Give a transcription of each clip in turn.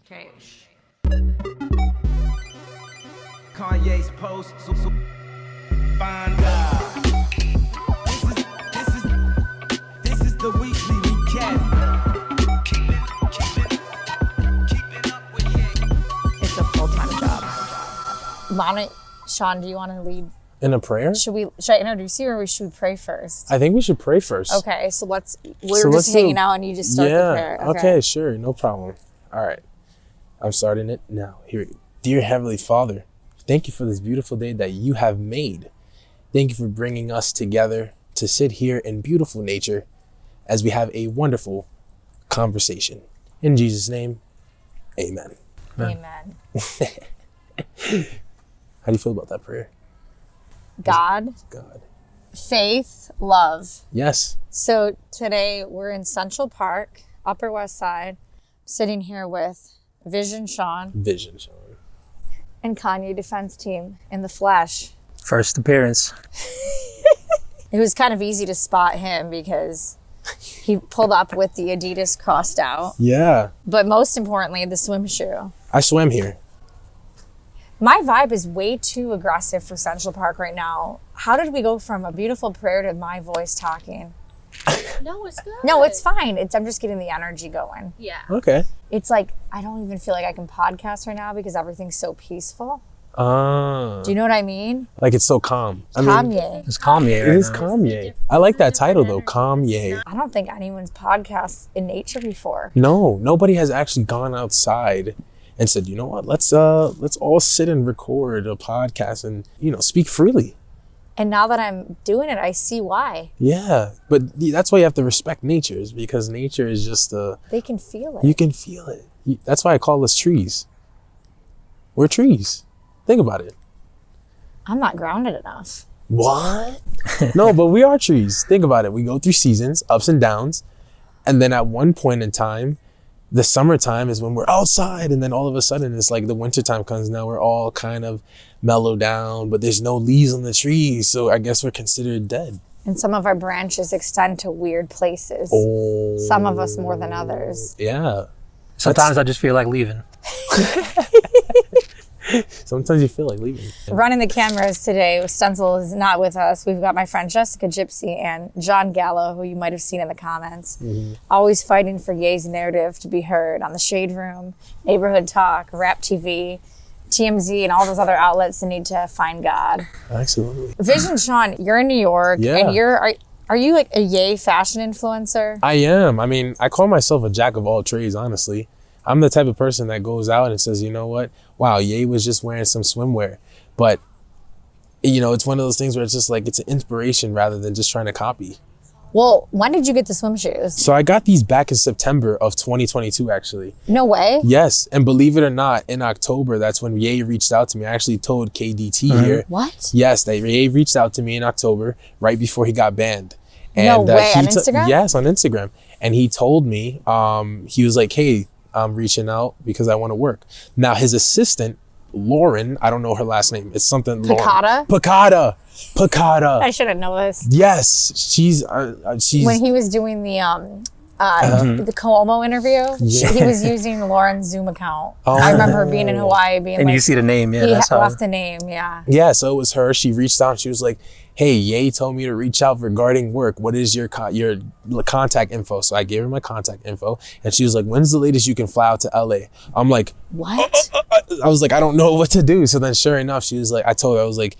Okay. Kanye's post, so find out. This is the weekly recap. Keeping up with Ye. It's a full-time job. Sean, do you want to lead? In a prayer? Should I introduce you, or should we pray first? I think we should pray first. Okay, so we're just hanging out and you just start the prayer. Okay, sure, no problem. All right, I'm starting it now. Here we go. Dear Heavenly Father, thank you for this beautiful day that you have made. Thank you for bringing us together to sit here in beautiful nature as we have a wonderful conversation. In Jesus' name, amen. Amen. How do you feel about that prayer? God, faith, love. Yes. So today we're in Central Park, Upper West Side, sitting here with Vision Sean and Kanye Defense Team in the flesh. First appearance. It was kind of easy to spot him because he pulled up with the Adidas crossed out. Yeah. But most importantly, the swim shoe. I swam here. My vibe is way too aggressive for Central Park right now. How did we go from a beautiful prayer to my voice talking? No, it's good. No, it's fine. I'm just getting the energy going. Yeah. Okay. It's like, I don't even feel like I can podcast right now because everything's so peaceful. Do you know what I mean? Like it's so calm. Kanye. It's Kanye right It is now. Kanye. I like that title though, Kanye. I don't think anyone's podcast in nature before. No, nobody has actually gone outside and said, you know what, let's all sit and record a podcast and, speak freely. And now that I'm doing it, I see why. Yeah, but that's why you have to respect nature, is because nature is just They can feel it. you can feel it. That's why I call us trees. We're trees. Think about it. I'm not grounded enough. What? No, but we are trees. Think about it. We go through seasons, ups and downs. And then at one point in time, the summertime is when we're outside. And then all of a sudden it's like the wintertime comes. Now we're all kind of mellowed down, but there's no leaves on the trees. So I guess we're considered dead. And some of our branches extend to weird places. Oh. Some of us more than others. Yeah. Sometimes I just feel like leaving. Sometimes you feel like leaving. Running the cameras today, Stencil is not with us. We've got my friend Jessica Gypsy and John Gallo, who you might have seen in the comments. Always fighting for Ye's narrative to be heard on the Shade Room, Neighborhood Talk, Rap TV, TMZ, and all those other outlets that need to find God. Absolutely. Vision Sean, you're in New York, Yeah. and are you like a Ye fashion influencer? I am. I mean, I call myself a jack of all trades, honestly. I'm the type of person that goes out and says, you know what? Wow, Ye was just wearing some swimwear. But, it's one of those things where it's just like, it's an inspiration rather than just trying to copy. Well, when did you get the swim shoes? So I got these back in September of 2022, actually. No way. Yes. And believe it or not, in October, that's when Ye reached out to me. I actually told KDT here. What? Yes, that Ye reached out to me in October, right before he got banned. No way, on Instagram? Yes, on Instagram. And he told me, he was like, hey, I'm reaching out because I want to work. Now, his assistant, Lauren, I don't know her last name. It's something Picada? Lauren. Picada. I shouldn't know this. Yes, she's When he was doing the Cuomo interview, he was using Lauren's Zoom account. I remember being in Hawaii being And like, you see the name, yeah, he that's how. left the name, yeah. Yeah, so it was her. She reached out and she was like, hey, Ye told me to reach out regarding work. What is your contact info? So I gave her my contact info and she was like, when's the latest you can fly out to LA? I'm like, What? I was like, I don't know what to do. So then sure enough, she was like, I told her, I was like,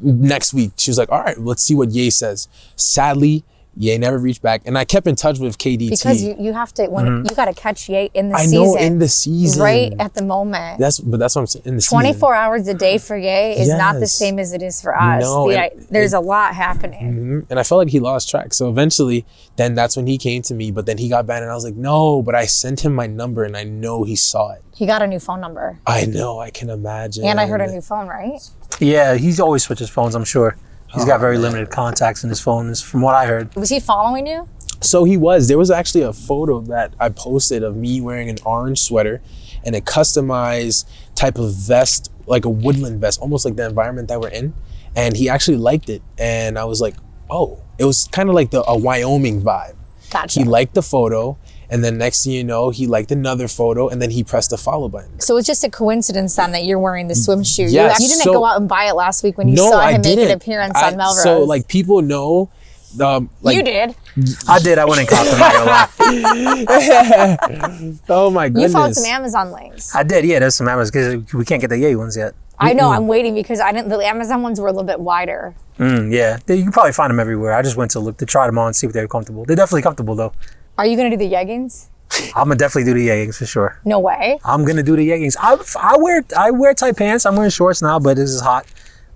next week. She was like, all right, let's see what Ye says. Sadly, Ye never reached back. And I kept in touch with KDT. Because you have to, you got to catch Ye in the I season. know, in the season. Right at the moment. That's what I'm saying, in the 24 hours a day for Ye is not the Yes. same as it is for us. No, There's a lot happening. season. And I felt like he lost track. So eventually, then that's when he came to me, but then he got banned and I was like, no, but I sent him my number and I know he saw it. He got a new phone number. I know, I can imagine. And I heard a new phone, right? Yeah, he's always switches phones, I'm sure. He's got very limited contacts in his phone, is from what I heard. Was he following you? So he was. There was actually a photo that I posted of me wearing an orange sweater and a customized type of vest, like a woodland vest, almost like the environment that we're in. And he actually liked it. And I was like, oh, it was kind of like a Wyoming vibe. Gotcha. He liked the photo And then next thing you know, he liked another photo, and then he pressed the follow button. So it's just a coincidence then that you're wearing the swimsuit. Yes, You didn't so- go out and buy it last week when you No, saw I him make didn't. an appearance on Melrose. So like people know, like you did. I did. I went and copped them. Not gonna lie. oh my You goodness. followed some Amazon links. I did. Yeah, there's some Amazon because we can't get the Ye ones yet. I know. I'm waiting because I didn't. The Amazon ones were a little bit wider. Yeah, you can probably find them everywhere. I just went to look to try them on, see if they're comfortable. They're definitely comfortable though. Are you gonna do the Yeggins? I'm gonna definitely do the Yeggins for sure. No way. I'm gonna do the Yeggins. I wear tight pants. I'm wearing shorts now, but this is hot.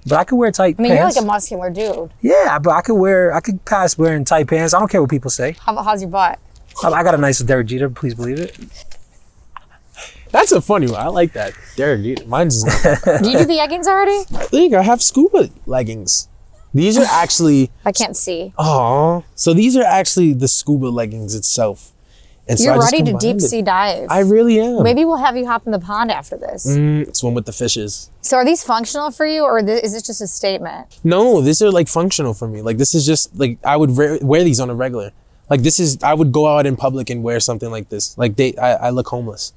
But I could wear tight I mean, pants. you're like a muscular dude. Yeah, but I could pass wearing tight pants. I don't care what people say. How's your butt? I got a nice Derek Jeter. Please believe it. That's a funny one. I like that. Derek, mine's not that. Do you do the Yeggins already? Look, I have scuba leggings. These are actually, I can't see. so these are actually the scuba leggings itself. And so You're I just ready to combined deep it. sea dive. I really am. Maybe we'll have you hop in the pond after this. Swim with the fishes. So are these functional for you, or is this just a statement? No, these are like functional for me. Like this is just like I would wear these on a regular. Like this is I would go out in public and wear something like this. Like I look homeless,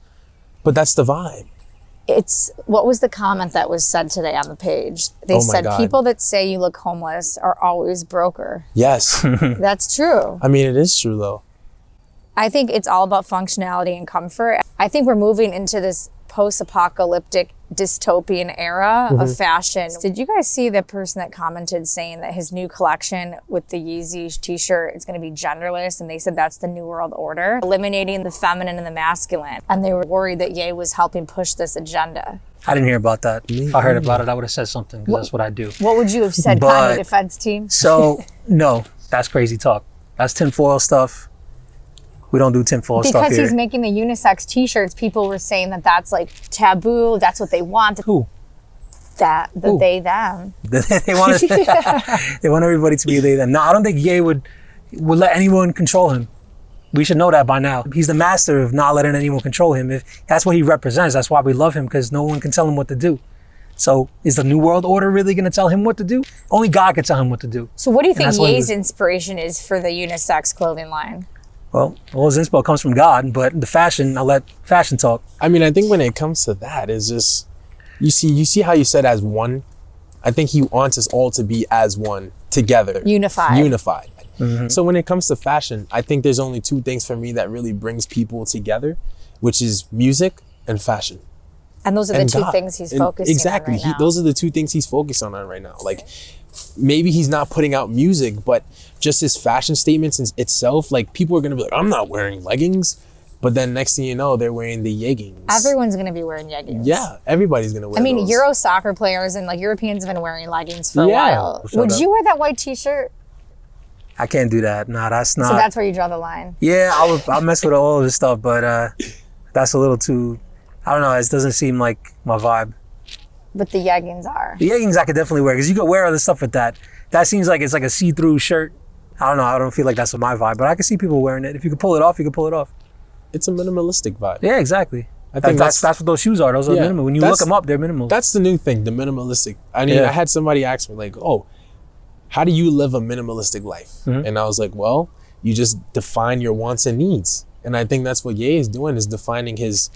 but that's the vibe. What was the comment that was said today on the page? They Oh my said God. people that say you look homeless are always broker. Yes, That's true. I mean it is true though. I think it's all about functionality and comfort. I think we're moving into this post-apocalyptic dystopian era of fashion. Did you guys see the person that commented saying that his new collection with the Yeezy t-shirt is going to be genderless, and they said that's the new world order, eliminating the feminine and the masculine, and they were worried that Ye was helping push this agenda. I didn't hear about that. If I heard about it, I would have said something because that's what I do. What would you have said, But- Kanye defense team? So no, that's crazy talk. That's tinfoil stuff. We don't do tinfoil stuff Because here. he's making the unisex t-shirts, people were saying that that's like taboo, that's what they want. Who? Who? They, them. they want they want everybody to be they them. No, I don't think Ye would let anyone control him. We should know that by now. He's the master of not letting anyone control him. If that's what he represents, that's why we love him, because no one can tell him what to do. So is the New World Order really going to tell him what to do? Only God can tell him what to do. So what do you think that's what he Ye's was- inspiration is for the unisex clothing line? Well, all his inspo comes from God, but the fashion, I'll let fashion talk. I mean I think when it comes to that, it's just you see how you said as one. I think he wants us all to be as one together, unified. So when it comes to fashion, I think there's only two things for me that really brings people together, which is music and fashion. And those are the And two God. things he's And focusing exactly. on right now. Those are the two things he's focused on right now. Like maybe he's not putting out music, but just his fashion statements in itself, like people are gonna be like, I'm not wearing leggings. But then next thing you know, they're wearing the Yeggins. Everyone's going to be wearing Yeggins. Yeah, everybody's gonna wear I mean, those. Euro soccer players and like Europeans have been wearing leggings for a Yeah. while. Shut Would up. you wear that white t-shirt? I can't do that. Nah, that's not. So that's where you draw the line. Yeah, I'll mess with all of this stuff, but that's a little too. I don't know. It doesn't seem like my vibe. But the Yeggins are. The Yeggings I could definitely wear because you could wear other stuff with that. That seems like it's like a see-through shirt. I don't know. I don't feel like that's my vibe, but I can see people wearing it. If you could pull it off, you could pull it off. It's a minimalistic vibe. Yeah, exactly. I think That's what those shoes are. Those are Yeah, minimal. When you look that's- them up, they're minimal. That's the new thing, the minimalistic. I mean, Yeah. I had somebody ask me like, "Oh, how do you live a minimalistic life?" Mm-hmm. And I was like, "Well, you just define your wants and needs." And I think that's what Ye is doing, is defining his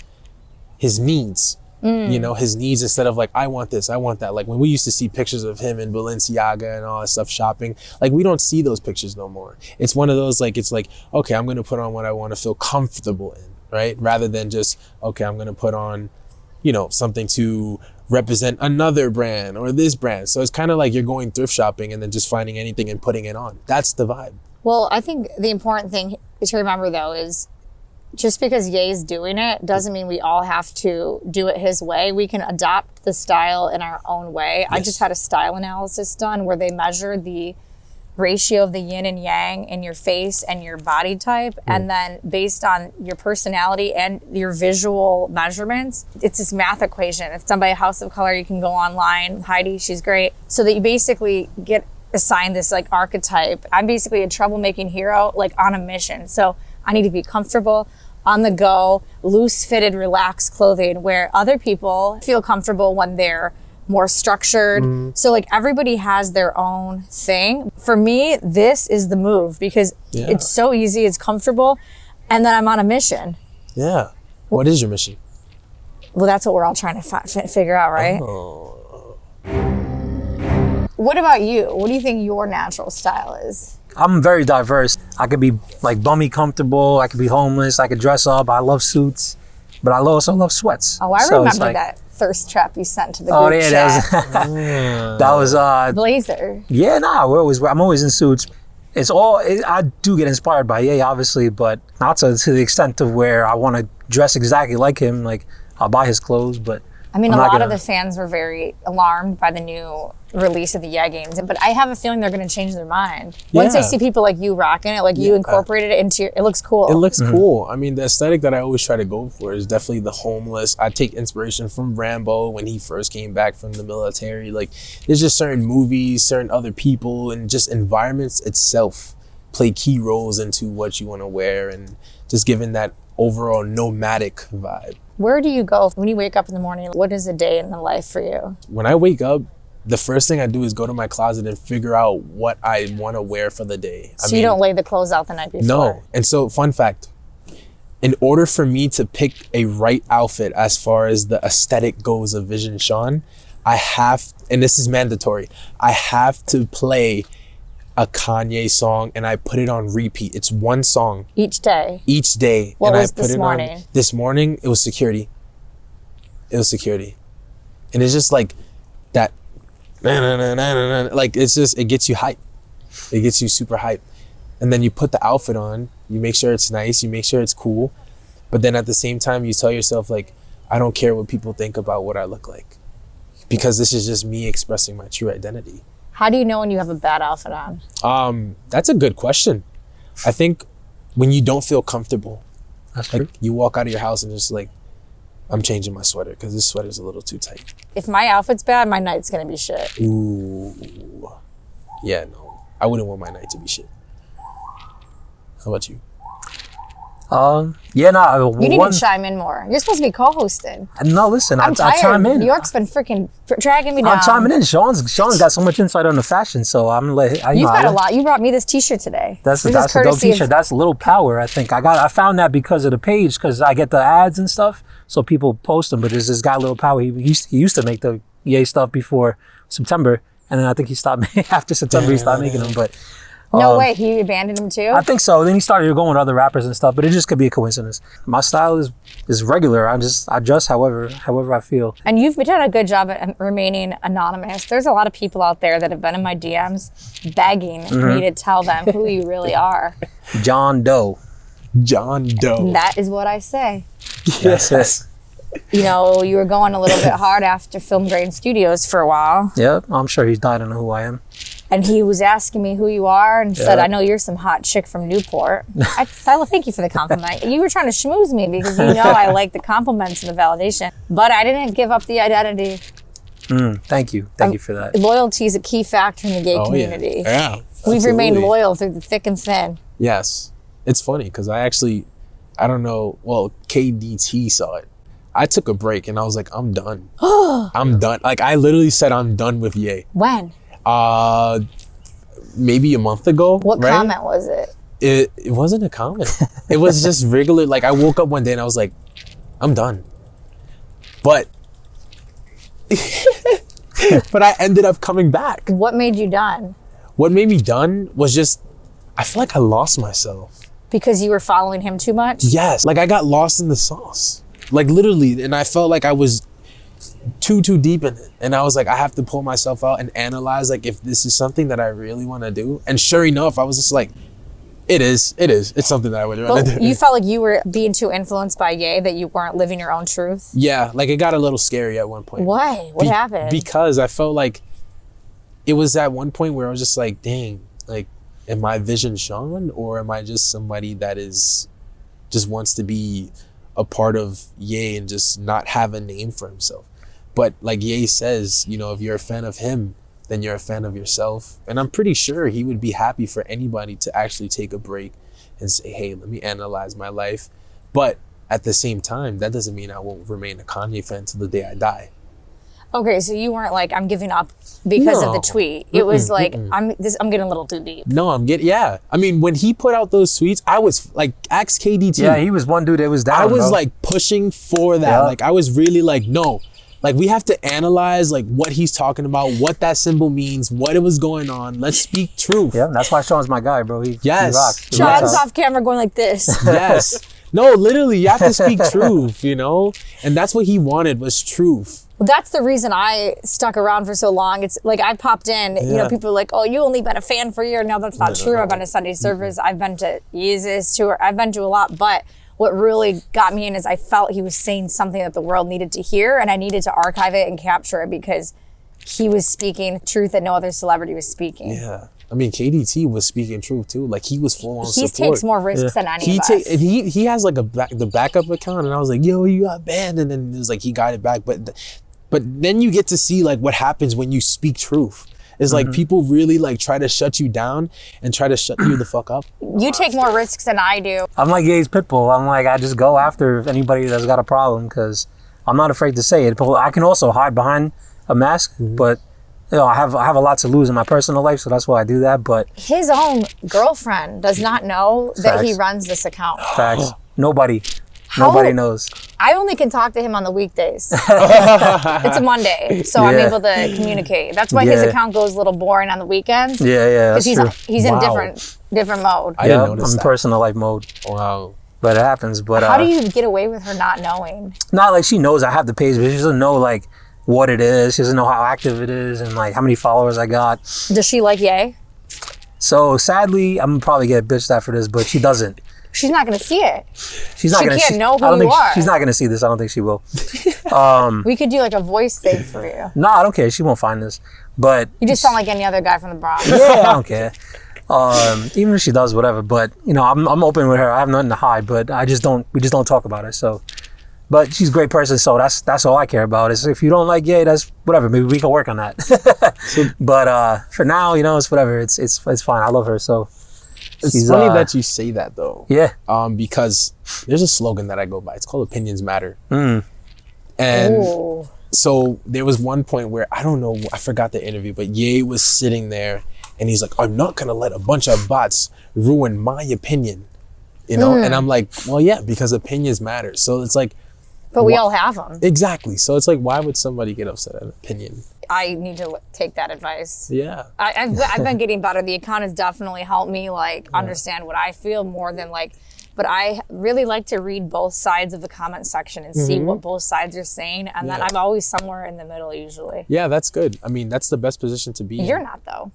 needs. You know, his needs, instead of like, I want this, I want that. Like when we used to see pictures of him in Balenciaga and all that stuff shopping, like we don't see those pictures no more. It's one of those like, it's like, okay, I'm gonna put on what I want to feel comfortable in, right? Rather than just, okay, I'm gonna put on, you know, something to represent another brand or this brand. So it's kind of like you're going thrift shopping and then just finding anything and putting it on. That's the vibe. Well, I think the important thing to remember though is just because Ye's doing it doesn't mean we all have to do it his way. We can adopt the style in our own way. I just had a style analysis done where they measured the ratio of the yin and yang in your face and your body type. And then based on your personality and your visual measurements, it's this math equation. It's done by a House of Color. You can go online. Heidi, she's great. So that you basically get assigned this like archetype. I'm basically a troublemaking hero, like on a mission. So I need to be comfortable, on the go, loose fitted, relaxed clothing, where other people feel comfortable when they're more structured. So like everybody has their own thing. For me, this is the move because Yeah. it's so easy, it's comfortable. And then I'm on a mission. Yeah. What is your mission? Well, that's what we're all trying to figure out, right? Oh. What about you? What do you think your natural style is? I'm very diverse. I could be like bummy comfortable. I could be homeless. I could dress up. I love suits, but I also love sweats. Oh, I So it's remember like- that thirst trap you sent to the Oh group yeah, chat. that was Blazer. yeah. Nah, I'm always in suits. I do get inspired by Ye, obviously, but not to the extent of where I want to dress exactly like him. Like I'll buy his clothes, but I mean, I'm a not lot of gonna- the fans were very alarmed by the new release of the Yeggins, but I have a feeling they're going to change their mind. Once they Yeah. see people like you rocking it, like you incorporated it into your, it looks cool. It looks cool. I mean, the aesthetic that I always try to go for is definitely the homeless. I take inspiration from Rambo when he first came back from the military. Like, there's just certain movies, certain other people, and just environments itself play key roles into what you want to wear and just giving that overall nomadic vibe. Where do you go when you wake up in the morning? What is a day in the life for you? When I wake up, the first thing I do is go to my closet and figure out what I want to wear for the day. So you don't lay the clothes out the night before? No. And so, fun fact, in order for me to pick a right outfit as far as the aesthetic goes of Vision Sean, I have, and this is mandatory, I have to play a Kanye song and I put it on repeat. It's one song Each day. each day. What and was I put this it morning? On, this morning, it was Security. It was Security. And it's just like that, like it's just, it gets you hype. It gets you super hype. And then you put the outfit on, you make sure it's nice, you make sure it's cool. But then at the same time, you tell yourself like, I don't care what people think about what I look like. Because this is just me expressing my true identity. How do you know when you have a bad outfit on? That's a good question. I think when you don't feel comfortable, that's like true. you walk out of your house and just like, I'm changing my sweater because this sweater's a little too tight. If my outfit's bad, my night's going to be shit. Ooh. Yeah, no. I wouldn't want my night to be shit. How about you? Yeah, nah. You need to chime in more. You're supposed to be co-hosting. No, listen, I'm I tired. chime in. New York's been freaking dragging me down. I'm chiming in. Sean's got so much insight on the fashion, so I'm gonna let. You've got a lot. You brought me this T-shirt today. That's This a is dope courtesy T-shirt. That's a little power. I think I found that because of the page, because I get the ads and stuff, so people post them. But there's this guy, Little Power. He used to make the Ye stuff before September, and then I think he stopped after September. He stopped making them, but. No way. He abandoned him too? I think so. Then he started going with other rappers and stuff, but it just could be a coincidence. My style is regular. I adjust however I feel. And you've done a good job at remaining anonymous. There's a lot of people out there that have been in my DMs begging me to tell them who you really are. John Doe. John Doe. That is what I say. Yes. You know, you were going a little bit hard after Film Grain Studios for a while. Yeah, I'm sure he's dying to know who I am. And he was asking me who you are and said, Yeah. I know you're some hot chick from Newport. I thank you for the compliment. You were trying to schmooze me because you know I like the compliments and the validation. But I didn't give up the identity. Thank you. Thank you for that. Loyalty is a key factor in the gay Oh, community. yeah. We've remained Absolutely. loyal through the thick and thin. Yes. It's funny because I don't know, well, KDT saw it. I took a break and I was like, I'm done. I'm done. Like, I literally said I'm done with Ye. When? Maybe a month ago. What right? comment was it? It wasn't a comment. It was just regular. Like, I woke up one day and I was like, I'm done. But I ended up coming back. What made you done? What made me done was just, I feel like I lost myself. Because you were following him too much? Yes. Like, I got lost in the sauce. Like, literally. And I felt like I was too deep in it. And I was like, I have to pull myself out and analyze, like, if this is something that I really want to do. And sure enough, I was just like, it is. It's something that I would want to But do. you felt like you were being too influenced by Ye, that you weren't living your own truth? Yeah. Like, it got a little scary at one point. Why? What happened? Because I felt like it was at one point where I was just like, dang, like, am I Vision Sean, or am I just somebody that just wants to be a part of Ye and just not have a name for himself? But like Ye says, you know, if you're a fan of him, then you're a fan of yourself. And I'm pretty sure he would be happy for anybody to actually take a break and say, hey, let me analyze my life. But at the same time, that doesn't mean I won't remain a Kanye fan till the day I die. Okay, so you weren't like, I'm giving up because of the No. tweet. It was like, I'm getting a little too deep. No, yeah. I mean, when he put out those tweets, I was like, ask KDT. Yeah, he was one dude that was down. I was bro. like pushing for that. Yeah. Like I was really like, no. Like we have to analyze like what he's talking about, what that symbol means, what it was going on. Let's speak truth. Yeah, that's why Sean's my guy, bro. He Yes. rocks. He John's rocks out. off camera going like this. Yes. No, literally, you have to speak truth, you know? And that's what he wanted was truth. Well, that's the reason I stuck around for so long. It's like I popped in, you know, Yeah. people are like, oh, you only been a fan for a year. No, that's not true. I've been to Sunday service. I've been to Yeggins tour. I've been to a lot. But what really got me in is I felt he was saying something that the world needed to hear, and I needed to archive it and capture it because he was speaking truth that no other celebrity was speaking. Yeah. I mean, KDT was speaking truth too. Like he was full on He support. takes more risks than any of us. And he has like the backup account, and I was like, yo, you got banned, and then it was like he got it back. But then you get to see like what happens when you speak truth. It's like people really like try to shut you down and try to shut you the fuck up. You take more risks than I do. I'm like Ye's Pitbull. I'm like, I just go after anybody that's got a problem because I'm not afraid to say it. But I can also hide behind a mask, but you know, I have a lot to lose in my personal life, so that's why I do that. But His own girlfriend does not know that he Facts. runs this account. facts, nobody How- knows. I only can talk to him on the weekdays. It's a Monday, so I'm Yeah. able to communicate. That's why his Yeah. account goes a little boring on the weekends. Yeah, that's Because true. he's in Wow. different mode. I didn't Yeah, notice I'm that. personal life mode, Wow. but it happens. But How do you get away with her not knowing? not like she knows I have the page, but she doesn't know like what it is. She doesn't know how active it is and like how many followers I got. Does she like Ye? So sadly, I'm gonna probably get bitched at for this, but she doesn't. She's not going to see it. She's not She gonna. can't know who I don't you think are. she's not gonna see this. I don't think she will. We could do like a voice thing for you. No, I don't care. She won't find this. But You just sound like any other guy from the Bronx. yeah, I don't care. Even if she does, whatever. But you know, I'm open with her. I have nothing to hide. But we just don't talk about it. So, but she's a great person. So that's all I care about. Is if you don't like Ye, that's whatever. Maybe we can work on that. But for now, you know, it's whatever. It's fine. I love her. So It's she's, funny that you say that though. yeah. Because there's a slogan that I go by. It's called Opinions Matter. And Ooh. so there was one point where I don't know, I forgot the interview, but Ye was sitting there and he's like, I'm not gonna let a bunch of bots ruin my opinion. You know? And I'm like, well, yeah, because opinions matter. So it's like, But we all have them. exactly. So it's like, why would somebody get upset at an opinion? I need to take that advice. Yeah. I've been getting better. The account has definitely helped me like understand what I feel more than like, but I really like to read both sides of the comment section and see what both sides are saying. And then Yeah. I'm always somewhere in the middle usually. Yeah, that's good. I mean, that's the best position to be in. You're not though.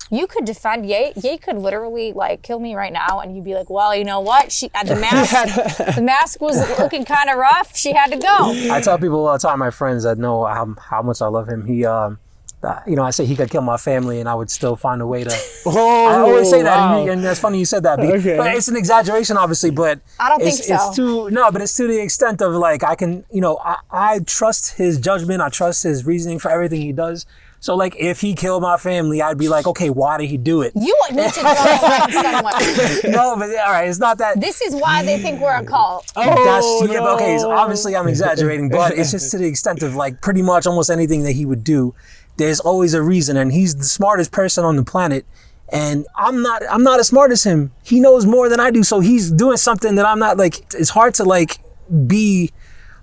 You could defend Ye. Ye could literally like kill me right now, and you'd be like, "Well, you know what? The mask was looking kind of rough. She had to go." I tell people all the time, my friends that know how much I love him. He, you know, I say he could kill my family, and I would still find a way to. I always say that, wow. and that's funny you said that. Okay. But it's an exaggeration, obviously. But I don't think so. It's but it's to the extent of like I can, you know, I trust his judgment. I trust his reasoning for everything he does. So like, if he killed my family, I'd be like, okay, why did he do it? You need to draw a line somewhere. No, but all right, it's not that. This is why they think we're a cult. But okay, so obviously I'm exaggerating, but it's just to the extent of like pretty much almost anything that he would do, there's always a reason, and he's the smartest person on the planet, and I'm not as smart as him. He knows more than I do, so he's doing something that I'm not. Like, it's hard to like be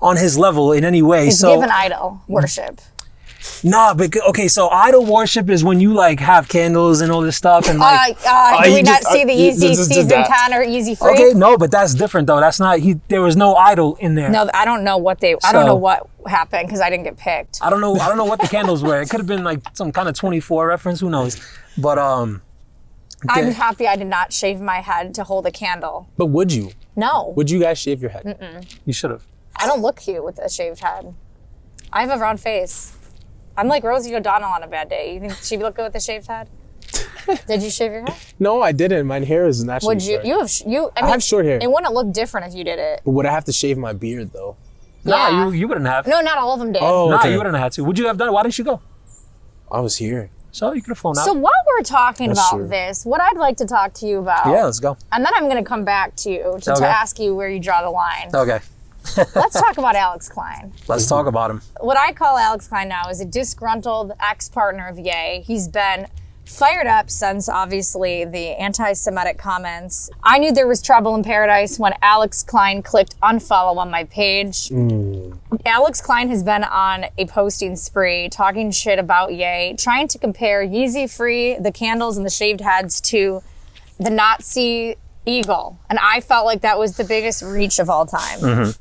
on his level in any way. It's So given idol worship. nah, but okay, so idol worship is when you like have candles and all this stuff, and like. Do we you not just- see the you Easy just did Season that. 10 or Easy Free? Okay, no, but that's different though. That's not there was no idol in there. No, I don't know what I don't So- know what happened because I didn't get picked. I don't know what the candles were. It could have been like some kind of 24 reference, who knows. But I'm happy I did not shave my head to hold a candle. But would you? No, Would you guys shave your head? you should have. I don't look cute with a shaved head. I have a round face. I'm like Rosie O'Donnell on a bad day. You think she'd look good with a shaved head? Did you shave your head? No, I didn't. My hair is naturally Would you? short. I mean, have short hair. It wouldn't look different if you did it. But would I have to shave my beard though? Nah, Yeah. you wouldn't have. No, not all of them did. Oh, Nah, okay. you wouldn't have had to. Would you have done it? Why didn't you go? I was here. So you could have flown out. So while we're talking That's about true. this, what I'd like to talk to you about, yeah, let's go. and then I'm going to come back to you to Okay. ask you where you draw the line. Okay. Let's talk about Alex Klein. Let's talk about him. What I call Alex Klein now is a disgruntled ex-partner of Ye. He's been fired up since, obviously, the anti-Semitic comments. I knew there was trouble in paradise when Alex Klein clicked unfollow on my page. Alex Klein has been on a posting spree, talking shit about Ye, trying to compare Yeezy Free, the candles and the shaved heads, to the Nazi eagle. And I felt like that was the biggest reach of all time.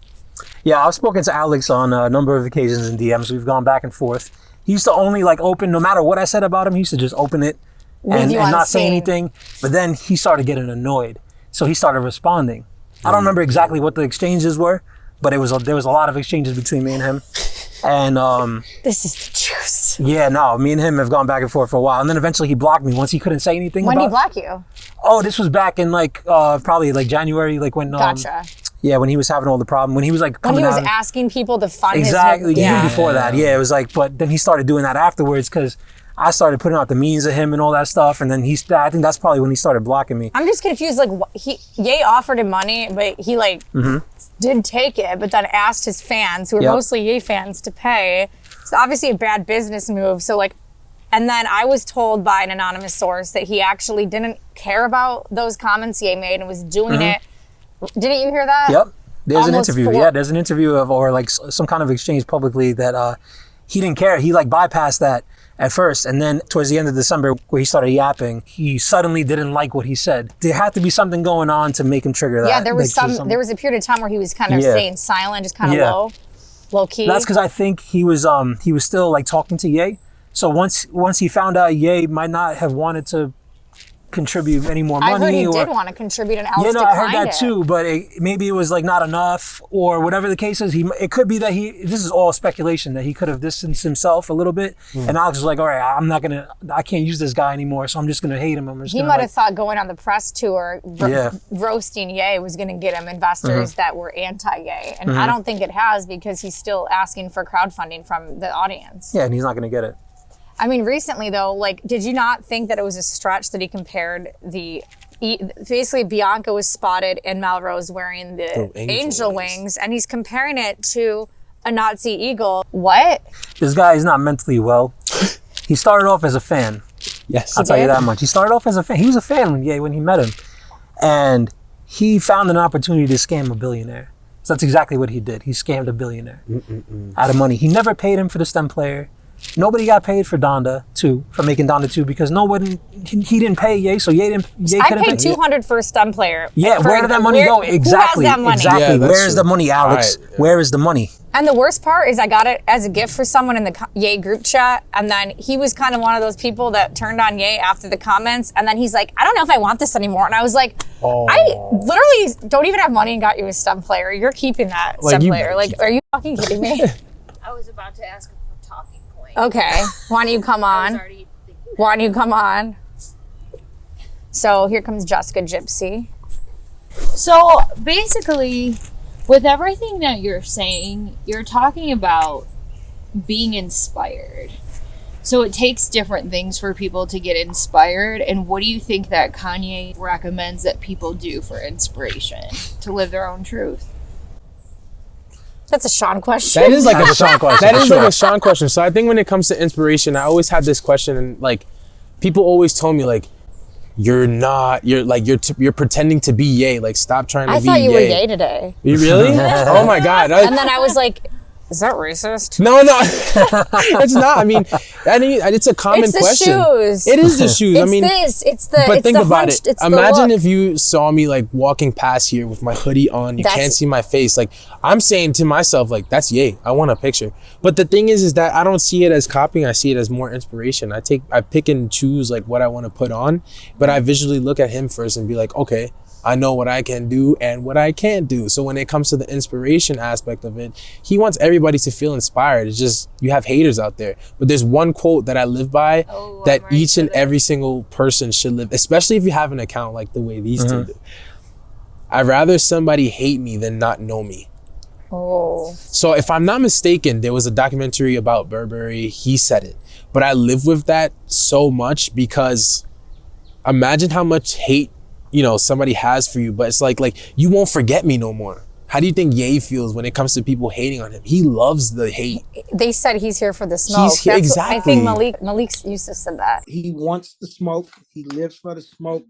Yeah, I've spoken to Alex on a number of occasions in DMs. We've gone back and forth. He used to only like open, no matter what I said about him, he used to just open it and not say anything. But then he started getting annoyed. So he started responding. I don't remember exactly what the exchanges were, but there was a lot of exchanges between me and him. And This is the juice. yeah, no, me and him have gone back and forth for a while. And then eventually he blocked me once he couldn't say anything When did he about. block you? Oh, this was back in like probably like January, like when Gotcha. yeah, when he was having all the problem, when he was like When coming he was out. asking people to fund Exactly, his... even Yeah. before that. Yeah, it was like, but then he started doing that afterwards because I started putting out the memes of him and all that stuff. And then I think that's probably when he started blocking me. I'm just confused. Like, Ye offered him money, but he like did take it, but then asked his fans, who are mostly Ye fans, to pay. It's obviously a bad business move. So like, and then I was told by an anonymous source that he actually didn't care about those comments Ye made and was doing it. Didn't you hear that? Yep. There's an Almost interview. four- Yeah, there's an interview of, or like some kind of exchange publicly that he didn't care. He like bypassed that at first. And then towards the end of December, where he started yapping, he suddenly didn't like what he said. There had to be something going on to make him trigger that. Yeah, there was Like, there was a period of time where he was kind of Yeah. staying silent, just kind of Yeah. low key. That's because I think he was still like talking to Ye. So once he found out Ye might not have wanted to contribute any more money, I heard he or did want to contribute, and Alex yeah, no, I heard declined that it. too. But maybe it was like not enough, or whatever the case is. It could be that this is all speculation, that he could have distanced himself a little bit, and Alex was like, all right, I can't use this guy anymore, so I'm just gonna hate him. He might have thought going on the press tour, Yeah. roasting Ye was going to get him investors that were anti-Ye. And I don't think it has, because he's still asking for crowdfunding from the audience. Yeah, and he's not gonna get it. I mean, recently though, like, did you not think that it was a stretch that he compared basically Bianca was spotted in Melrose wearing the angel wings, and he's comparing it to a Nazi eagle. What? This guy is not mentally well. He started off as a fan. Yes. I'll tell you did? that much. He started off as a fan. He was a fan when he met him. And he found an opportunity to scam a billionaire. So that's exactly what he did. He scammed a billionaire out of money. He never paid him for the STEM player. Nobody got paid for Donda 2, for making Donda 2, because he didn't pay Ye, so Ye I couldn't paid pay. $200 for a STEM player. Yeah, For- where did that money go? Exactly. Who has that money? Exactly. Yeah, that's Where is true. the money, Alex? All right. Where is the money? And the worst part is I got it as a gift for someone in the Ye group chat, and then he was kind of one of those people that turned on Ye after the comments, and then he's like, I don't know if I want this anymore. And I was like, I literally don't even have money and got you a STEM player. You're keeping that Like, STEM you player. better Like, keep are you fucking kidding me? I was about to ask a talking point. Okay. Why don't you come I was on? already thinking Why don't you come on? So here comes Jessica Gypsy. So basically, with everything that you're saying, you're talking about being inspired. So it takes different things for people to get inspired. And what do you think that Kanye recommends that people do for inspiration to live their own truth? That's a Sean question. That is like That's a a Sean question, That for is sure. like a Sean question. So I think when it comes to inspiration, I always had this question, and like people always told me like, you're pretending to be Ye. Like, stop trying to I be thought you were Ye. gay today. You really? Oh my God. And then I was like, is that racist? No, it's not. I mean, it's a common It's the question. shoes. It is the shoes. It's I mean, it's the but it's think the about hunched, it. It's the Imagine look. if you saw me like walking past here with my hoodie on. You That's- can't see my face. Like, I'm saying to myself, like, that's Ye. I want a picture. But the thing is that I don't see it as copying. I see it as more inspiration. I pick and choose like what I want to put on, but I visually look at him first and be like, okay, I know what I can do and what I can't do. So when it comes to the inspiration aspect of it, he wants everybody to feel inspired. It's just, you have haters out there. But there's one quote that I live by that I'm ready each for and this. every single person should live, especially if you have an account like the way these two do. I'd rather somebody hate me than not know me. Oh. So if I'm not mistaken, there was a documentary about Burberry. He said it. But I live with that so much because imagine how much hate somebody has for you, but it's like you won't forget me no more. How do you think Ye feels when it comes to people hating on him? He loves the hate. They said he's here for the smoke. He's here, exactly. I think Malik used to say that. He wants the smoke. He lives for the smoke.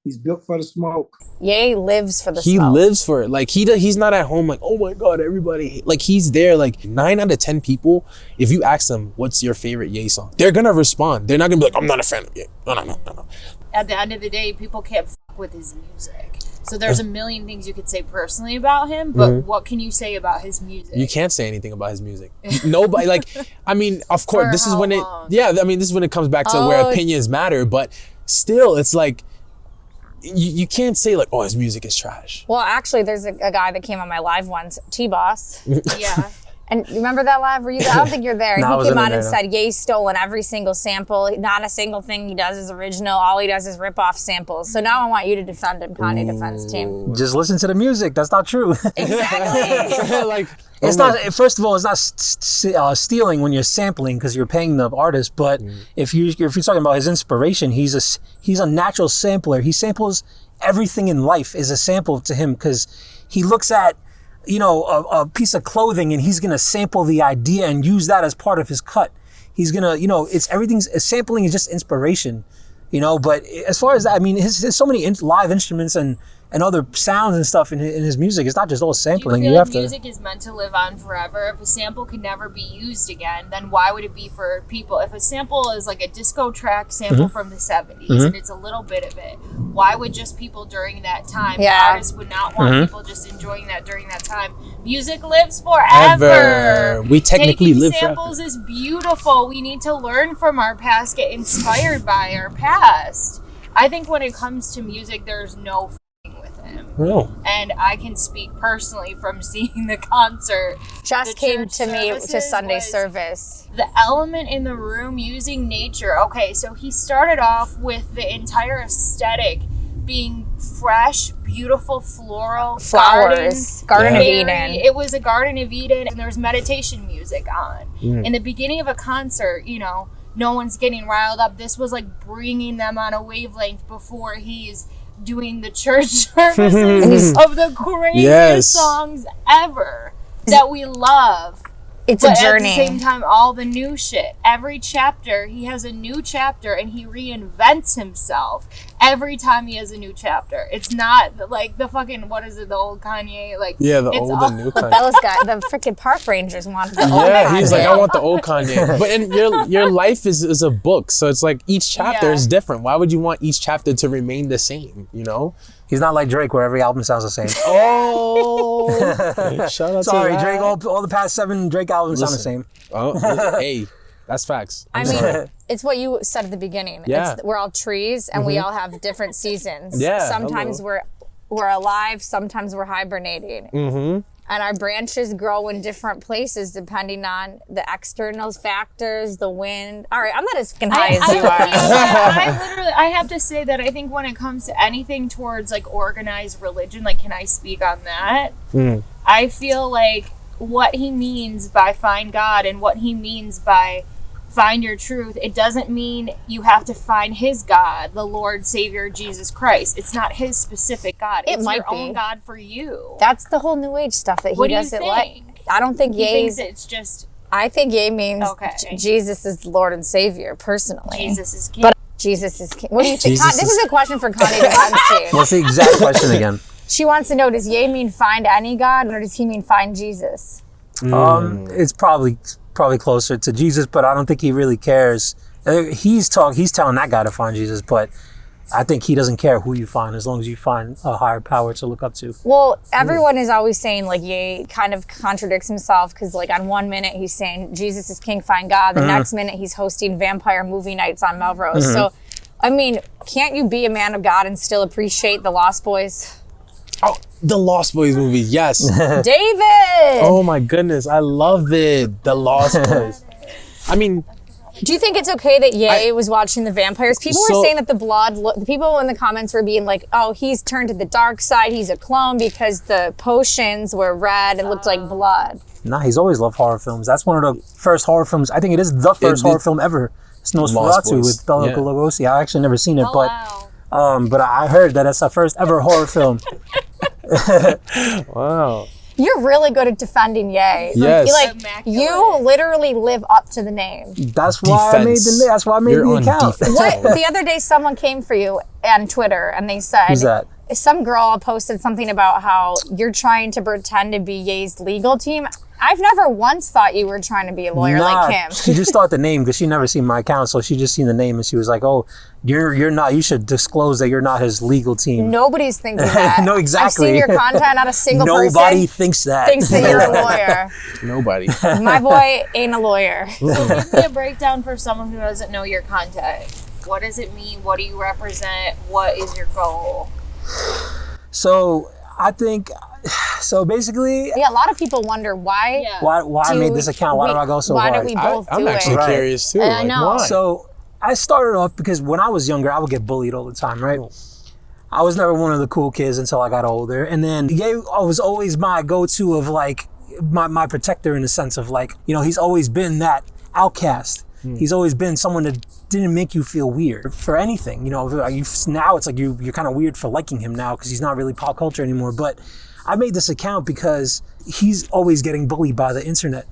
He's built for the smoke. Ye lives for the He smoke. lives for it. Like he's not at home like, oh my God, everybody. Like he's there. Like 9 out of 10 people, if you ask them, what's your favorite Ye song? They're gonna respond. They're not gonna be like, I'm not a fan of Ye. No. At the end of the day, people can't fuck with his music. So there's a million things you could say personally about him, but what can you say about his music? You can't say anything about his music. Nobody, like, I mean, of course, For this is how when long? this is when it comes back to where opinions matter, but still, it's like, you can't say like, oh, his music is trash. Well, actually, there's a guy that came on my live once, T-Boss. Yeah. And you remember that live? Were you? I don't think you're there. No, I He wasn't came in on there, and no. said Ye's stolen every single sample. Not a single thing he does is original. All he does is rip off samples. So now I want you to defend him. Kanye defense team. Just listen to the music. That's not true. Exactly. Like, It's not. First of all, it's not stealing when you're sampling because you're paying the artist. But if you're talking about his inspiration, he's a natural sampler. He samples everything in life is a sample to him because he looks at a piece of clothing and he's gonna sample the idea and use that as part of his cut. He's gonna sampling is just inspiration, But as far as that, I mean, there's so many live instruments and other sounds and stuff in his music. It's not just all Do you sampling. feel You like have to. music is meant to live on forever? If a sample can never be used again, then why would it be for people? If a sample is like a disco track sample from the 70s and it's a little bit of it, why would just people during that time, Yeah. artists would not want people just enjoying that during that time? Music lives forever. We technically Taking live samples is beautiful. We need to learn from our past, get inspired by our past. I think when it comes to music, there's no with him. No. And I can speak personally from seeing the concert. Just The came church to me to services Sunday was service. The element in the room using nature. Okay, so he started off with the entire aesthetic being fresh, beautiful, floral, Flowers. Garden of Eden. It was a Garden of Eden, and there's meditation music on. In the beginning of a concert, no one's getting riled up. This was like bringing them on a wavelength before he's doing the church services of the craziest songs ever that we love. It's But a journey. at the same time, all the new shit. Every chapter, he has a new chapter and he reinvents himself every time he has a new chapter. It's not like the fucking, what is it, the old Kanye? Like, Yeah, the it's old all- and new Kanye. That was the freaking park rangers wanted the old Yeah, he's like, Kanye. I want the old Kanye. But in your life is a book, so it's like each chapter Yeah. is different. Why would you want each chapter to remain the same? He's not like Drake, where every album sounds the same. Oh, shout out Sorry, to that. Drake. All the past 7 Drake albums sound the Listen. same. Oh, hey, that's facts. I mean, it's what you said at the beginning. Yeah. We're all trees and we all have different seasons. Yeah, Sometimes hello. we're alive, sometimes we're hibernating. Mm-hmm. And our branches grow in different places depending on the external factors, the wind. All right, I'm not as fucking high as you are. I have to say that I think when it comes to anything towards like organized religion, like, can I speak on that? I feel like what he means by find God and what he means by find your truth, it doesn't mean you have to find his God, the Lord Savior Jesus Christ. It's not his specific God. It It's might your be. own God for you. That's the whole New Age stuff that he What do you doesn't think? like. I don't think He thinks Ye's. it's just I think Ye means Okay. Jesus is the Lord and Savior, personally. Jesus is king. But Jesus is king. What do you think? Jesus This is- is a question for Kanye defense team. What's the exact question again? She wants to know, does Ye mean find any God or does he mean find Jesus? It's probably closer to Jesus, but I don't think he really cares. He's telling that guy to find Jesus, but I think he doesn't care who you find as long as you find a higher power to look up to. Well, everyone is always saying like Ye kind of contradicts himself because like on one minute he's saying Jesus is king, find God. The next minute he's hosting vampire movie nights on Melrose. So, I mean, can't you be a man of God and still appreciate the Lost Boys? Oh, the Lost Boys movie, yes. David! Oh my goodness, I love it. The Lost Boys. I mean, Do you think it's okay that Ye was watching the vampires? People were So- saying that the people in the comments were being like, oh, he's turned to the dark side, he's a clone because the potions were red and looked like blood. Nah, he's always loved horror films. That's one of the first horror films. I think it is the first horror film ever. It's Lost Nosferatu Boys. with Bela Yeah. Lugosi. I actually never seen it, Oh, wow. but I heard that it's the first ever horror film. Wow. You're really good at defending Ye. Yes. You literally live up to the name. That's why I made Defense. the. That's why I made You're the on account. defense. What the other day someone came for you on Twitter and they said, Who's that? some girl posted something about how you're trying to pretend to be Ye's legal team. I've never once thought you were trying to be a lawyer like him. She just thought the name because she never seen my account, so she just seen the name and she was like, "Oh, you're not. You should disclose that you're not his legal team." Nobody's thinking that. No, exactly. I've seen your content. Not a single Nobody person thinks that. thinks that you're a lawyer. Nobody. My boy ain't a lawyer. So give me a breakdown for someone who doesn't know your content. What does it mean? What do you represent? What is your goal? So I think. So basically, Yeah, a lot of people wonder why. Yeah. why I made this account? Why do I go so why hard? do we both I'm do actually it? Right. curious too. I Like, know. why? So I started off because when I was younger, I would get bullied all the time, right? I was never one of the cool kids until I got older. And then Ye was always my go-to of like my protector in the sense of like, you know, he's always been that outcast. He's always been someone that didn't make you feel weird for anything. You know, now it's like you're kind of weird for liking him now because he's not really pop culture anymore. But I made this account because he's always getting bullied by the internet.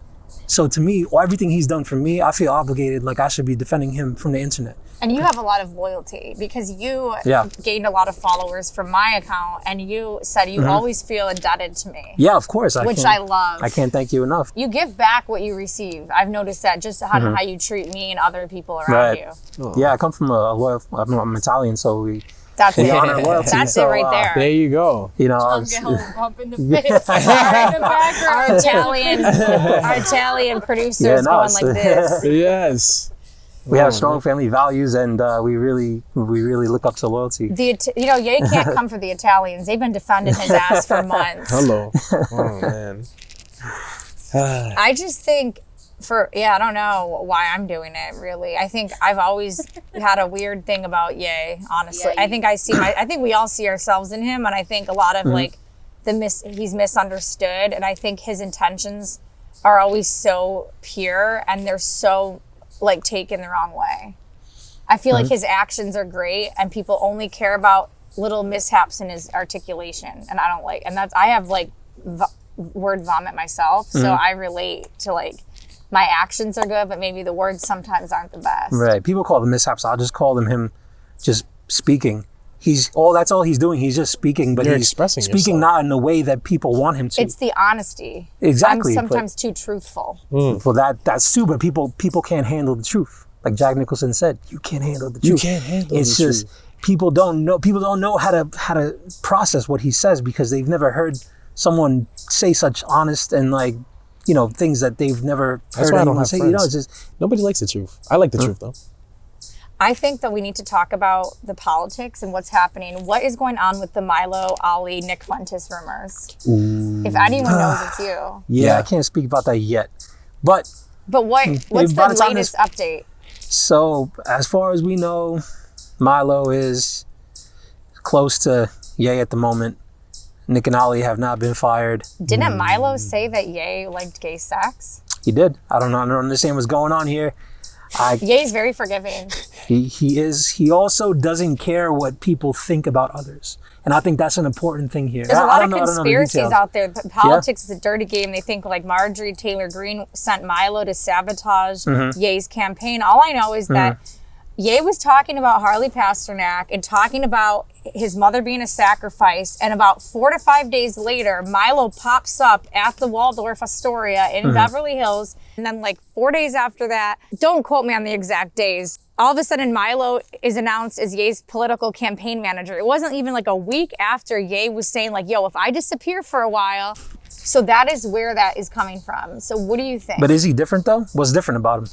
So to me, everything he's done for me, I feel obligated, like I should be defending him from the internet. And you have a lot of loyalty because you Yeah. gained a lot of followers from my account, and you said you always feel indebted to me, Yeah, of course. which I love. I can't thank you enough. You give back what you receive. I've noticed that just how you treat me and other people around Right. you. Yeah, I come from a loyal. I'm Italian, so That's we it. honor loyalty. That's so, it right there. There you go. You know, I'm going bump in the fist. In the background. Our Italian producers Yeah, no, going it's- like this. Yes. we have strong family values, and we really look up to loyalty. Ye can't come for the Italians. They've been defending his ass for months. Hello. Oh man. I just think I don't know why I'm doing it really. I think I've always had a weird thing about Ye, honestly. Yeah, I think I think we all see ourselves in him, and I think a lot of like he's misunderstood, and I think his intentions are always so pure and they're so like taken the wrong way. I feel like his actions are great and people only care about little mishaps in his articulation, and I don't like, and that's, I have like word vomit myself, so I relate to like my actions are good, but maybe the words sometimes aren't the best. Right. People call them mishaps. I'll just call them him just speaking. That's all he's doing. He's just speaking, but You're he's expressing speaking yourself. not in the way that people want him to. It's the honesty. Exactly, I'm but- sometimes too truthful. Well, that's true, but people can't handle the truth. Like Jack Nicholson said, you can't handle the truth. You can't handle It's the just truth. people don't know how to process what he says because they've never heard someone say such honest and like, you know, things that they've never That's heard why I don't anyone have say. friends. You know, it's just Nobody likes the truth. I like the truth though. I think that we need to talk about the politics and what's happening. What is going on with the Milo, Ali, Nick Fuentes rumors? If anyone knows, it's you. yeah, I can't speak about that yet. But What's by the the time latest update? so as far as we know, Milo is close to Ye at the moment. Nick and Ali have not been fired. Didn't Milo say that Ye liked gay sex? He did. I don't understand what's going on here. Ye's very forgiving. He is. He also doesn't care what people think about others, and I think that's an important thing here. There's a I lot don't of know- I don't know the conspiracies details. out there. Politics is a dirty game. They think like Marjorie Taylor Greene sent Milo to sabotage Mm-hmm. Ye's campaign. All I know is that Ye was talking about Harley Pasternak and talking about his mother being a sacrifice, and about 4 to 5 days later, Milo pops up at the Waldorf Astoria in Beverly Hills, and then like 4 days after that, don't quote me on the exact days, all of a sudden Milo is announced as Ye's political campaign manager. It wasn't even like a week after Ye was saying like, yo, if I disappear for a while. So that is where that is coming from. So what do you think? But is he different though? What's different about him?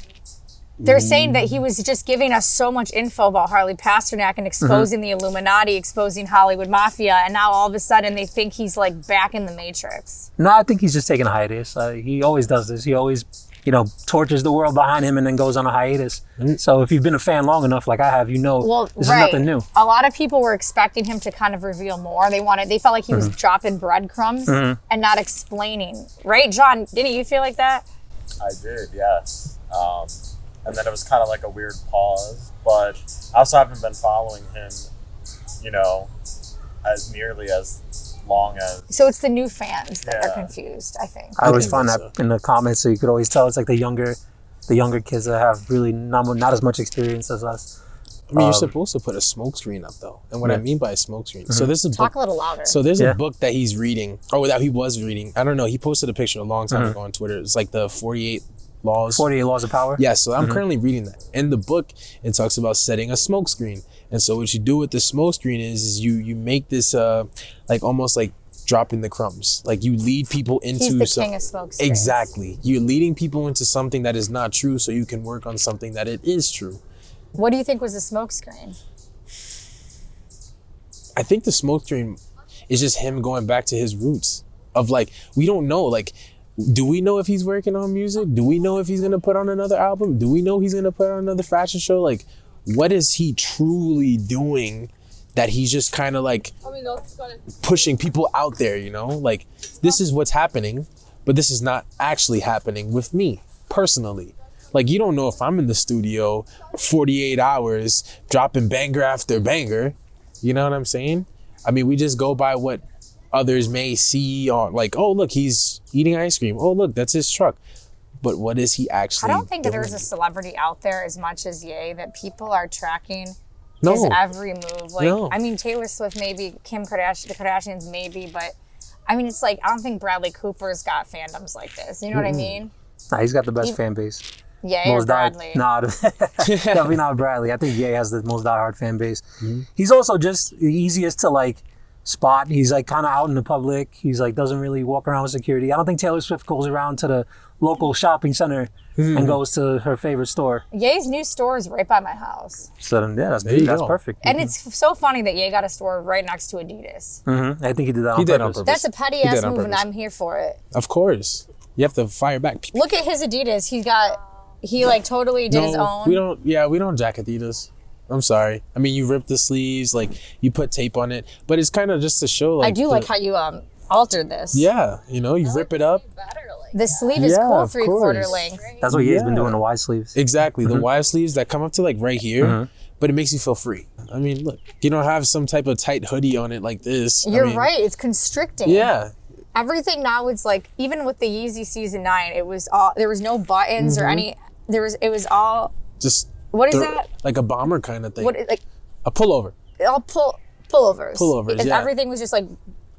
They're saying that he was just giving us so much info about Harley Pasternak and exposing the Illuminati, exposing Hollywood Mafia, and now all of a sudden they think he's like back in the Matrix. No, I think he's just taking a hiatus. He always does this. He always, you know, tortures the world behind him and then goes on a hiatus. So if you've been a fan long enough, like I have, you know, Well, this right. is nothing new. A lot of people were expecting him to kind of reveal more. They felt like he was dropping breadcrumbs and not explaining. Right, John? Didn't you feel like that? I did, yes. And then it was kind of like a weird pause, but I also haven't been following him, you know, as nearly as long as So it's the new fans that are Yeah. confused, I think. I always think find so. that in the comments, so you could always tell it's like the younger kids that have really not as much experience as us. I mean, you're supposed to put a smoke screen up though, and what I Yeah. mean by a smoke screen. So this is a Talk book. a little louder. So there's Yeah. a book that he's reading, or that he was reading. I don't know. He posted a picture a long time ago on Twitter. It's like the 48 laws. 48 Laws of Power. Yeah, so I'm currently reading that. In the book, it talks about setting a smoke screen. And so what you do with the smoke screen is you make this like almost like dropping the crumbs. Like you lead people into He's the some- king of smoke screens. Exactly. You're leading people into something that is not true so you can work on something that it is true. What do you think was the smoke screen? I think the smoke screen is just him going back to his roots of like, we don't know, like, do we know if he's working on music? Do we know if he's gonna put on another album? Do we know he's gonna put on another fashion show? Like, what is he truly doing that he's just kind of like pushing people out there, you know? Like, this is what's happening, but this is not actually happening with me personally. Like, you don't know if I'm in the studio 48 hours dropping banger after banger. You know what I'm saying? I mean, we just go by what others may see, or like, oh, look, he's eating ice cream. Oh, look, that's his truck. But what is he actually I don't think that there's doing? a celebrity out there as much as Ye that people are tracking his No. every move. Like, No. I mean, Taylor Swift maybe, Kim Kardashian, the Kardashians maybe, but I mean, it's like, I don't think Bradley Cooper's got fandoms like this. You know what I mean? Nah, he's got the best fan base. Ye or Most died. Bradley? Nah, definitely not Bradley. I think Ye has the most diehard fan base. He's also just the easiest to like spot. He's like kind of out in the public. He's like doesn't really walk around with security. I don't think Taylor Swift goes around to the local shopping center and goes to her favorite store. Ye's new store is right by my house. So then, yeah, There you that's go. perfect. And it's so funny that Ye got a store right next to Adidas. I think he did that on He did purpose. on purpose. That's a petty He ass did on move, and purpose. I'm here for it. Of course. You have to fire back. Look at his Adidas. He like totally did his own. we don't jack Adidas. I'm sorry. I mean, you rip the sleeves, like you put tape on it, but it's kind of just to show like I do like how you altered this. yeah, you know, you rip it up. The sleeve is Yeah, cool, of 3/4 course. length. That's what Ye's been Yeah. doing, the wide sleeves. Exactly. The wide sleeves that come up to like right here, but it makes you feel free. I mean, look, you don't have some type of tight hoodie on it like this. You're I mean, right. It's constricting. Yeah. Everything now is like, even with the Yeezy Season 9, it was all, there was no buttons or any, it was all, Just what is throw- that? like a bomber kind of thing. What, like, A pullover. all pullovers. Pullovers, yeah. Everything was just like,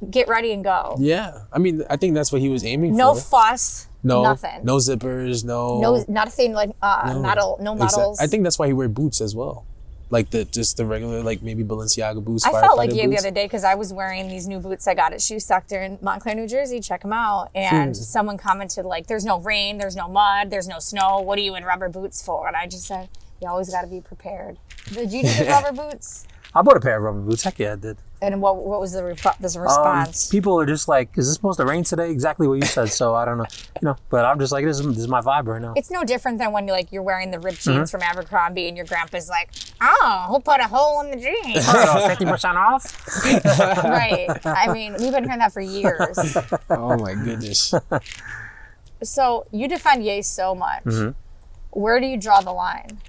get ready and go. Yeah. I mean, I think that's what he was aiming No for. fuss. No, Nothing. no zippers, no Nothing like, no medals. I think that's why he wear boots as well. Like the regular, like maybe Balenciaga boots. I felt like firefighter Ye the boots. other day because I was wearing these new boots I got at Shoe Sector in Montclair, New Jersey. Check them out. And someone commented like, there's no rain, there's no mud, there's no snow. What are you in rubber boots for? And I just said, you always got to be prepared. Did you do the rubber boots? I bought a pair of rubber boots. Heck yeah, I did. And what was the response? People are just like, is this supposed to rain today? Exactly what you said. So I don't know, but I'm just like, this is my vibe right now. It's no different than when you're wearing the ripped jeans from Abercrombie and your grandpa's like, oh, who put a hole in the jeans? 50% off? Right. I mean, we've been hearing that for years. Oh my goodness. So you defend Ye so much. Where do you draw the line?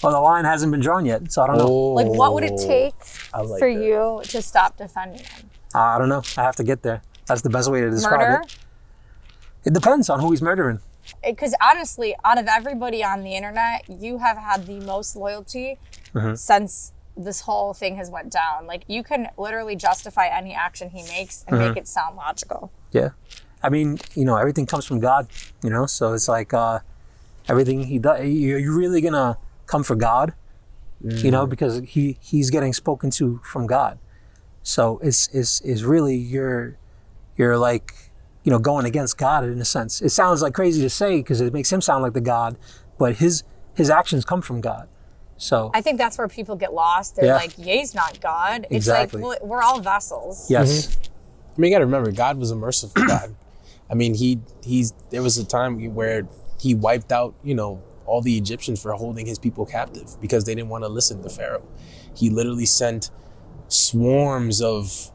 Well, the line hasn't been drawn yet, so I don't know. Like, what would it take I like for that. you to stop defending him? I don't know. I have to get there. That's the best way to describe Murder? it. It depends on who he's murdering. Because honestly, out of everybody on the internet, you have had the most loyalty since this whole thing has went down. Like, you can literally justify any action he makes and make it sound logical. Yeah. I mean, everything comes from God, so it's like everything he does, you're really going to come for God, because he's getting spoken to from God. So it's really you're like, going against God in a sense. It sounds like crazy to say because it makes him sound like the God, but his actions come from God. So I think that's where people get lost. They're Yeah. like, Ye's not God. It's Exactly. like, well, we're all vessels. yes, I mean, you got to remember, God was a merciful God. I mean, there was a time where he wiped out, all the Egyptians for holding his people captive because they didn't want to listen to Pharaoh. He literally sent swarms of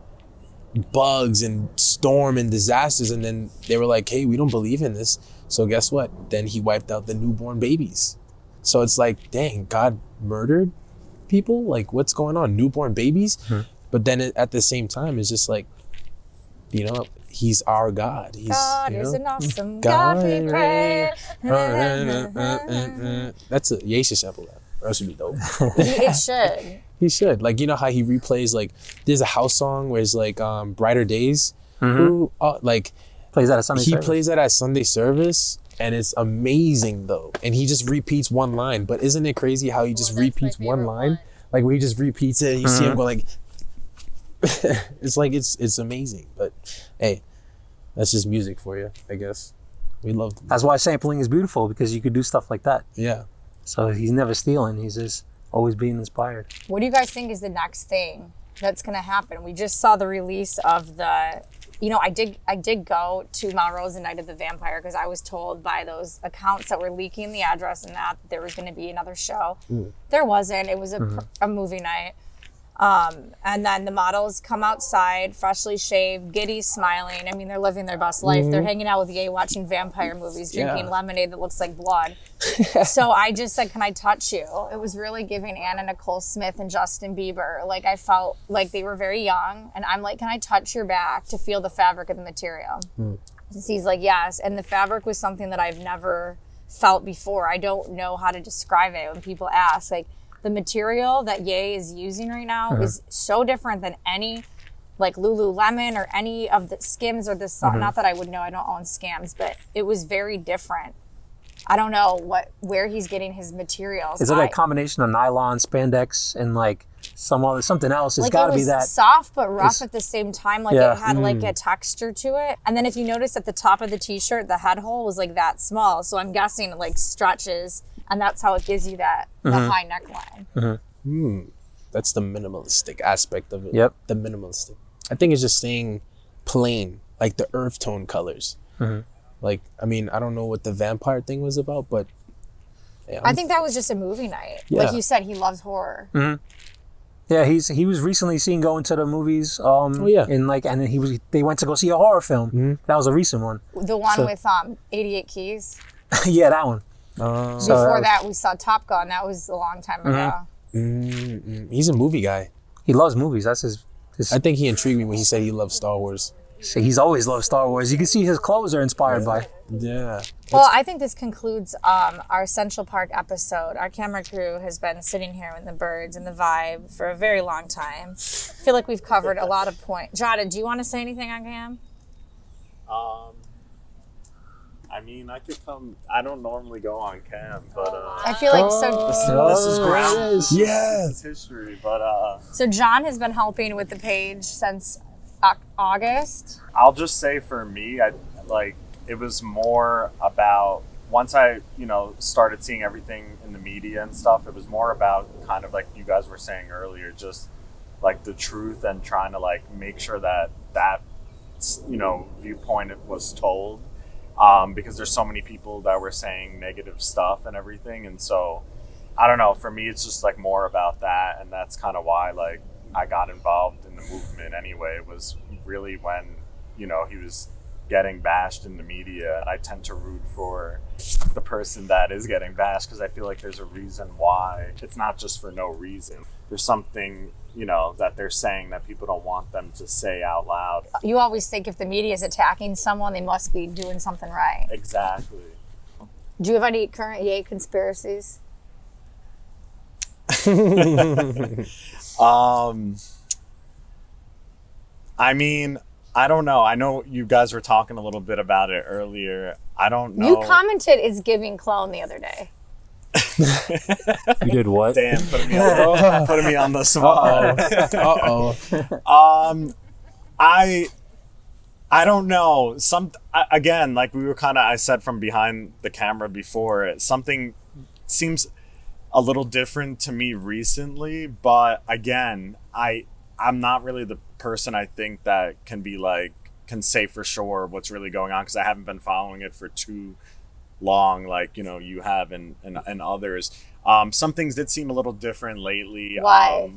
bugs and storm and disasters, and then they were like, hey, we don't believe in this. So guess what? Then he wiped out the newborn babies. So it's like, dang, God murdered people? Like, what's going on? Newborn babies? But then at the same time, it's just like, you know, he's our God. He's, God you is know, an awesome God we pray. That's a Ye should sample that. That should be dope. It should. He should. Like, you know how he replays, like, there's a house song where it's like Brighter Days. Who like Plays that at Sunday he service. plays that at Sunday service, and it's amazing though. And he just repeats one line. But isn't it crazy how he just that's my repeats one favorite line? one. Like where he just repeats it and you see him go like it's like it's amazing. But hey, that's just music for you, I guess. We love them. That's why sampling is beautiful, because you could do stuff like that. Yeah. So he's never stealing. He's just always being inspired. What do you guys think is the next thing that's going to happen? We just saw the release of the, you know, I did go to Melrose and Night of the Vampire because I was told by those accounts that were leaking the address and that there was going to be another show. There wasn't. It was a movie night. And then the models come outside, freshly shaved, giddy, smiling. I mean, they're living their best life. They're hanging out with Ye, watching vampire movies, drinking lemonade that looks like blood. So I just said, can I touch you? It was really giving Anna Nicole Smith and Justin Bieber. Like, I felt like they were very young. And I'm like, can I touch your back to feel the fabric of the material? And he's like, yes. And the fabric was something that I've never felt before. I don't know how to describe it when people ask. Like, the material that Ye is using right now is so different than any, like Lululemon or any of the Skims or this. Not that I would know, I don't own Skims, but it was very different. I don't know where he's getting his materials. It's like a combination of nylon, spandex, and like something else. It's like got to it be was that soft but rough at the same time. Like Yeah. it had like a texture to it. And then if you notice at the top of the t-shirt, the head hole was like that small. So I'm guessing it like stretches, and that's how it gives you that the high neckline. That's the minimalistic aspect of it. Yep. The minimalistic. I think it's just staying plain, like the earth tone colors. Like, I mean, I don't know what the vampire thing was about, but yeah, I think that was just a movie night. Yeah. Like you said, he loves horror. Yeah, he was recently seen going to the movies. yeah. And then they went to go see a horror film. That was a recent one. The one So- with 88 Keys. Yeah, that one. Before that, we saw Top Gun. That was a long time ago. he's a movie guy. He loves movies. That's his I think he intrigued me when he said he loves Star Wars. he's always loved Star Wars. You can see his clothes are inspired by. Yeah. Well, I think this concludes our Central Park episode. Our camera crew has been sitting here with the birds and the vibe for a very long time. I feel like we've covered a lot of points. Jada, do you want to say anything on cam? I mean, I could come. I don't normally go on cam, but I feel like this is ground. Yes. This is history. But So John has been helping with the page since August. I'll just say for me, it was more about once I started seeing everything in the media and stuff. It was more about kind of like you guys were saying earlier, just like the truth and trying to like make sure that viewpoint was told. Because there's so many people that were saying negative stuff and everything. And so, I don't know, for me, it's just like more about that. And that's kind of why like I got involved in the movement anyway. It was really when, he was getting bashed in the media. And I tend to root for the person that is getting bashed because I feel like there's a reason why. It's not just for no reason. There's something, that they're saying that people don't want them to say out loud. You always think if the media is attacking someone, they must be doing something right. Exactly. Do you have any current Ye conspiracies? I mean, I don't know. I know you guys were talking a little bit about it earlier. I don't know. You commented it's giving clone the other day. You did what? Damn, putting me on the spot. I don't know. Again, like we were I said from behind the camera before, something seems a little different to me recently, but again, I'm not really the person I think that can say for sure what's really going on because I haven't been following it for too long like you have and others. Some things did seem a little different lately. Why?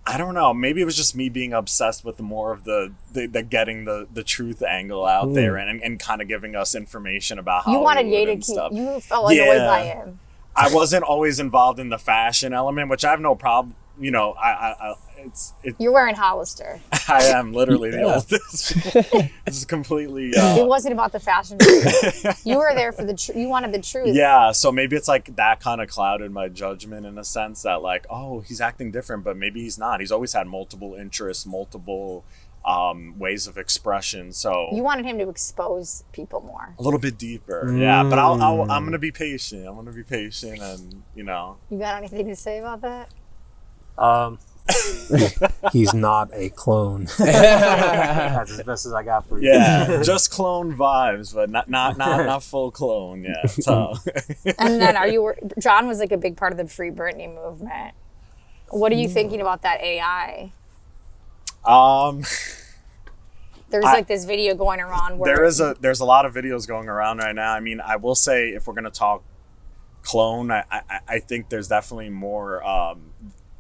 I don't know, maybe it was just me being obsessed with more of the getting the truth angle out there and kind of giving us information about how You wanted Ye to and keep. stuff. You felt annoyed by him. I wasn't always involved in the fashion element, which I have no problem. You're wearing Hollister. I am literally the oldest. This is completely. It wasn't about the fashion. You were there for you wanted the truth. Yeah, so maybe it's like that kind of clouded my judgment in a sense that like, oh, he's acting different, but maybe he's not. He's always had multiple interests, multiple ways of expression. So you wanted him to expose people more. A little bit deeper, yeah. But I'm gonna be patient. I'm gonna be patient, and You got anything to say about that? He's not a clone. That's as best as I got for you. Yeah, just clone vibes, but not full clone. Yeah. So. And then John was like a big part of the Free Britney movement. What are you thinking about that AI? There's like this video going around where there's a lot of videos going around right now. I mean, I will say if we're gonna talk clone, I think there's definitely more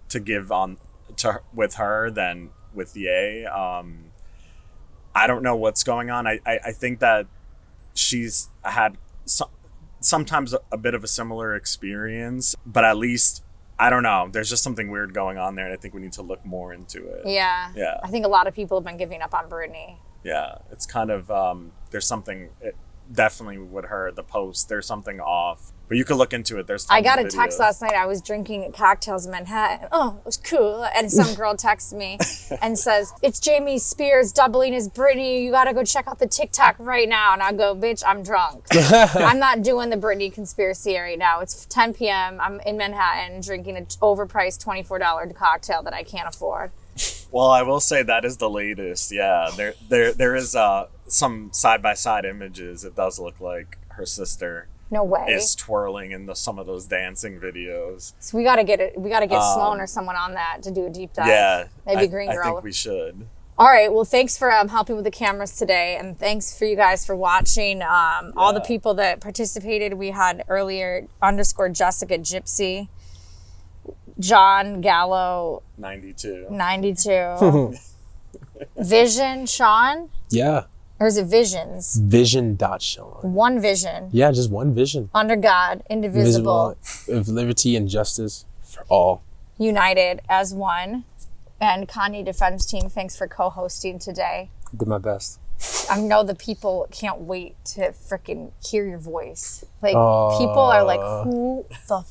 to give with her than with Ye. I don't know what's going on. I think that she's had sometimes a bit of a similar experience, but at least I don't know. There's just something weird going on there, and I think we need to look more into it. Yeah. Yeah. I think a lot of people have been giving up on Britney. Yeah. It's kind of, there's something, definitely with her, the post, there's something off. But you could look into it. There's tons I got of a text videos. last night. I was drinking cocktails in Manhattan. Oh, it was cool. And some girl texts me and says, it's Jamie Spears doubling as Britney. You got to go check out the TikTok right now. And I go, bitch, I'm drunk. I'm not doing the Britney conspiracy right now. It's 10 p.m. I'm in Manhattan drinking an overpriced $24 cocktail that I can't afford. Well, I will say that is the latest. Yeah, there is some side-by-side images. It does look like her sister No way. is twirling in some of those dancing videos. So we gotta get Sloan or someone on that to do a deep dive. Yeah, Maybe Green Girl. I think we should. All right. Well, thanks for helping with the cameras today, and thanks for you guys for watching. All the people that participated, we had earlier _ Jessica Gypsy, John Gallo 92, Vision Sean, Yeah. or is it Visions? Vision.Sean. One vision. Yeah, just one vision. Under God, indivisible, Of liberty and justice for all. united as one. And Kanye Defense Team, thanks for co-hosting today. I did my best. I know the people can't wait to freaking hear your voice. Like, people are like, who the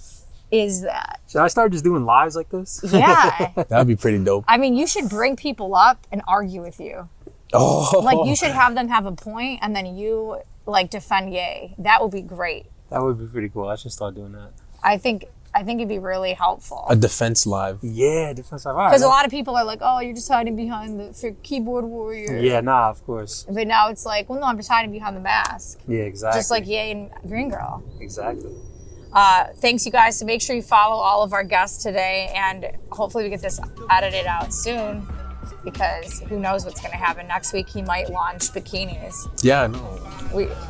is that? Should I start just doing lives like this? Yeah. That would be pretty dope. I mean, you should bring people up and argue with you. Oh. Like, you should have them have a point and then you, like, defend Ye. That would be great. That would be pretty cool. I should start doing that. I think it'd be really helpful. A defense live. Yeah, defense live. Because a lot of people are like, oh, you're just hiding behind the keyboard warrior. Yeah, nah, of course. But now it's like, well, no, I'm just hiding behind the mask. Yeah, exactly. Just like Ye and Green Girl. Exactly. Thanks, you guys. So make sure you follow all of our guests today, and hopefully we get this edited out soon, because who knows what's going to happen. Next week, he might launch bikinis. Yeah, no.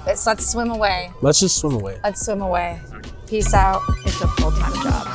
Let's swim away. Let's just swim away. Let's swim away. Peace out. It's a full-time job.